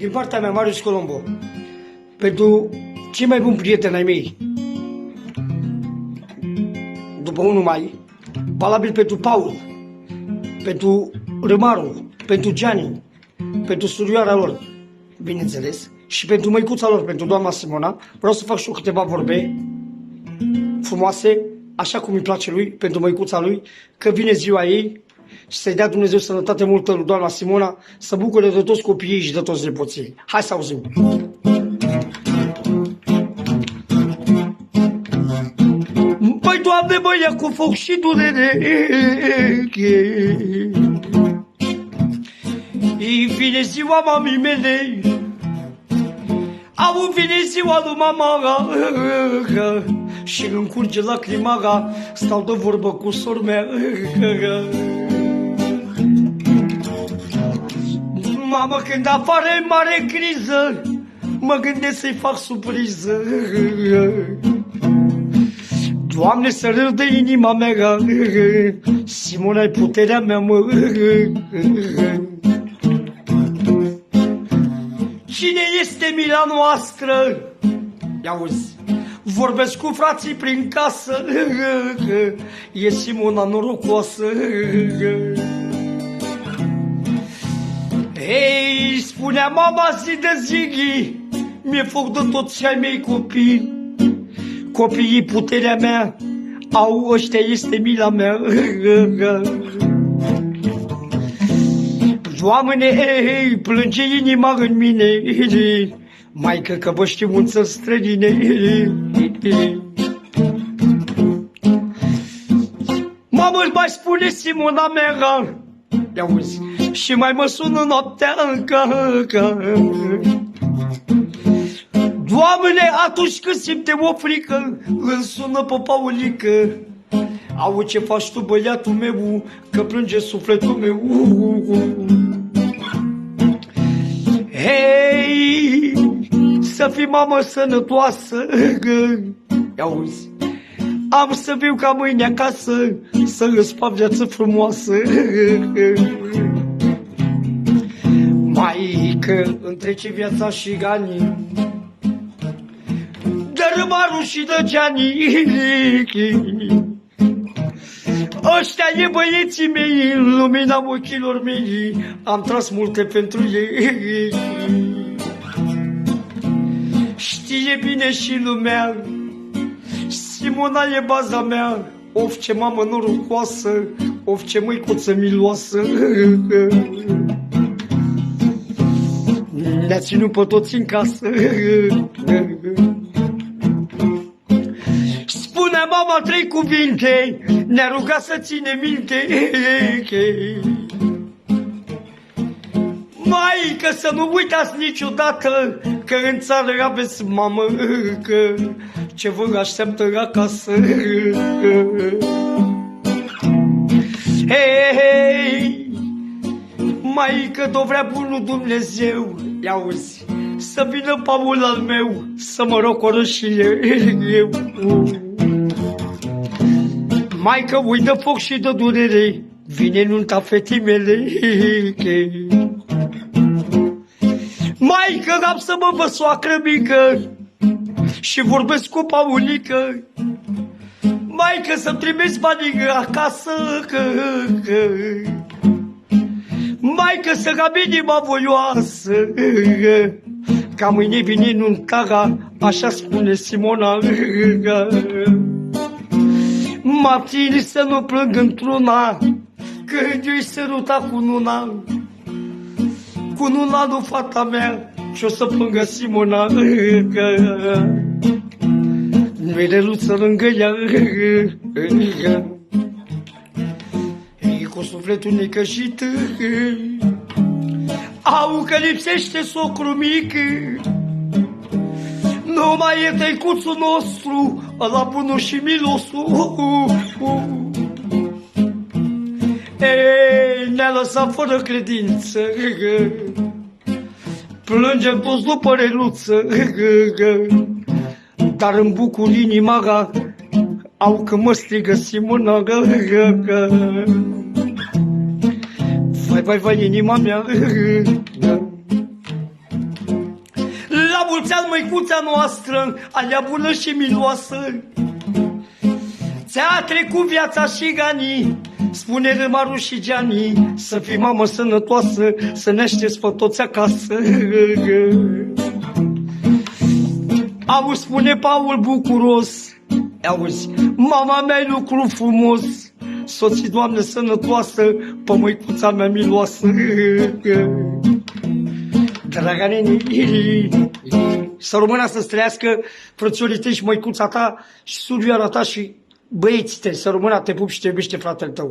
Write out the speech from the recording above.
din partea mea, Marius Colombo, pentru cei mai buni prieteni ai mei, după 1 mai, valabil pentru Paul, pentru Râmaru, pentru Gianni, pentru surioara lor, bineînțeles, și pentru măicuța lor, pentru doamna Simona, vreau să fac și eu câteva vorbe frumoase, așa cum îi place lui, pentru măicuța lui, că vine ziua ei și să-i dea Dumnezeu sănătate multă lui doamna Simona, să bucure de toți copiii și de toți nepoții. Hai să auzim! Păi, Doamne, mă ia cu foc și durere, îi vine ziua mamii mele, au vine ziua lui mama, și îmi curge lacrima, stau de vorbă cu sora mea. Mamă, când afară e mare criză, mă gândesc să-i fac surpriză. Doamne, să râdă inima mea, Simona-i puterea mea, mă. Cine este mila noastră? Ia-uzi, vorbesc cu frații prin casă, e Simona norocoasă. Ei, spunea mama zi de zi, mi-e foc de toți ai mei copii. Copiii puterea mea, au, ăștia este mila mea. Doamne, ei, plânge inima în mine, maică, că vă știu în țări străine. Mamă, îți mai spune Simona mea, i-auzi, și mai mă sună noaptea încă. Doamne, atunci când simte o frică, îl sună pe Paulică. Au, ce faci tu, băiatul meu, că plânge sufletul meu. Hei, să fii mamă sănătoasă, i-auzi, am să viu ca mâine acasă, să îți fac viață frumoasă. Maică, întrece viața și ganii, de Râmaru și de Gianni. Ăștia e băieții mei, în lumina ochilor mei, am tras multe pentru ei. Știe bine și lumea, Simona e baza mea, of ce mamă norocoasă, of ce măicuță miloasă. Ne-a ținut pe toți în casă. Spune mama 3 cuvinte, ne-a rugat să ține minte. Maică, să nu uitați niciodată că în țară aveți mamă, că ce vă așteaptă acasă. Hei, maică, d-o vrea bunul Dumnezeu, i-auzi, să vină Paul al meu, să mă rocoră și eu. Maică, uită foc și de durere, vine nunta fetii mele. Maică, am să mă văd soacră mică și vorbesc cu Paulică. Maică, să-mi trimiți banii acasă, maică, să am inima voioasă, ca mâine vine nunta, așa spune Simona. Martini să nu plâng într-una, când eu-i săruta cu nuna lui fata mea, și-o să plângă Simona. Nu-i reluță lângă ea, e cu sufletul necășit. Au, că lipsește socru mic, nu mai e tăicuțul nostru, ăla bunul și milosul. Ei, ne-a lăsat fără credință, plângem toți după reluță, dar îmi bucur inima, au că mă strigă Simona. Vai, vai, vai, inima mea. Țial, măicuța noastră, alea bună și miloasă, ți-a trecut viața și ganii, spune Râmaru și Giani, să fii mamă sănătoasă, să ne aștepți pe toți acasă. Auzi, spune Paul bucuros, auzi, mama mea-i lucru frumos, soții, Doamne, sănătoasă, pe măicuța mea miloasă. Draga neni, să rămână să-ți trăiască frățiorii tăi și măicuța ta și surioara ta și băieții tăi, să rămână, te pup și te iubește fratele tău.